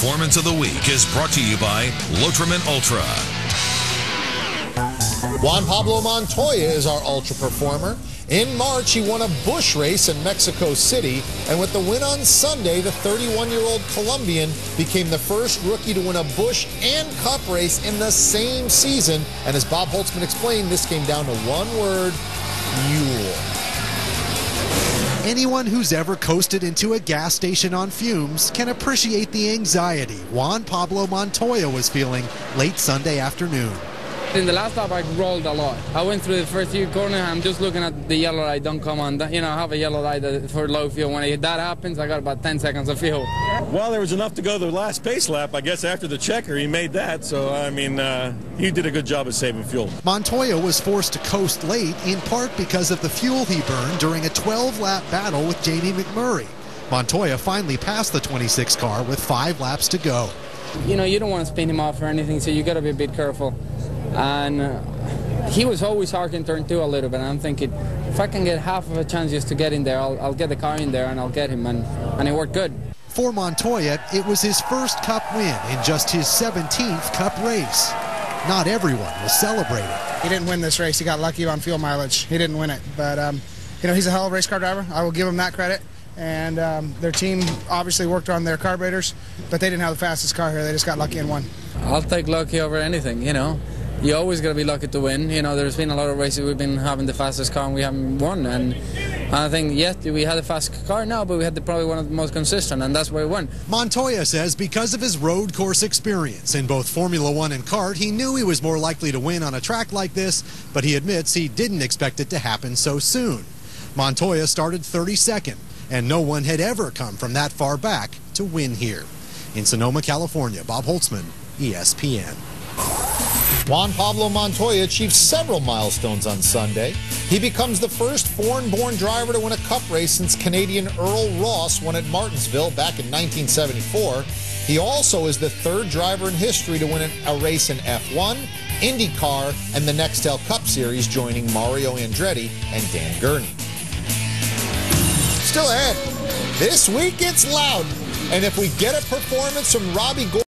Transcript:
Performance of the Week is brought to you by Lotrimin Ultra. Juan Pablo Montoya is our ultra performer. In March, he won a Busch race in Mexico City, and with the win on Sunday, the 31-year-old Colombian became the first rookie to win a Busch and Cup race in the same season. And as Bob Holtzman explained, this came down to one word: fuel. Anyone who's ever coasted into a gas station on fumes can appreciate the anxiety Juan Pablo Montoya was feeling late Sunday afternoon. In the last lap, I rolled a lot. I went through the first few corners, I'm just looking at the yellow light, don't come on. You know, I have a yellow light for low fuel. When that happens, I got about 10 seconds of fuel. Well, there was enough to go the last pace lap. I guess after the checker, he made that. So, I mean, he did a good job of saving fuel. Montoya was forced to coast late, in part because of the fuel he burned during a 12-lap battle with Jamie McMurray. Montoya finally passed the 26 car with 5 laps to go. You know, you don't want to spin him off or anything, so you got to be a bit careful. And he was always hard in turn 2 a little bit. And I'm thinking, if I can get half of a chance just to get in there, I'll get the car in there and I'll get him. And it worked good. For Montoya, it was his first Cup win in just his 17th Cup race. Not everyone was celebrating. He didn't win this race. He got lucky on fuel mileage. He didn't win it. But, you know, he's a hell of a race car driver. I will give him that credit. And their team obviously worked on their carburetors, but they didn't have the fastest car here. They just got lucky and won. I'll take lucky over anything, you know. You always got to be lucky to win. You know, there's been a lot of races we've been having the fastest car and we haven't won. And I think, yes, we had the fastest car now, but we had probably one of the most consistent, and that's why we won. Montoya says because of his road course experience in both Formula One and kart, he knew he was more likely to win on a track like this, but he admits he didn't expect it to happen so soon. Montoya started 32nd, and no one had ever come from that far back to win here. In Sonoma, California, Bob Holtzman, ESPN. Juan Pablo Montoya achieved several milestones on Sunday. He becomes the first foreign-born driver to win a Cup race since Canadian Earl Ross won at Martinsville back in 1974. He also is the 3rd driver in history to win a race in F1, Indy Car, and the Nextel Cup Series, joining Mario Andretti and Dan Gurney. Still ahead, this week it's loud, and if we get a performance from Robbie Gordon,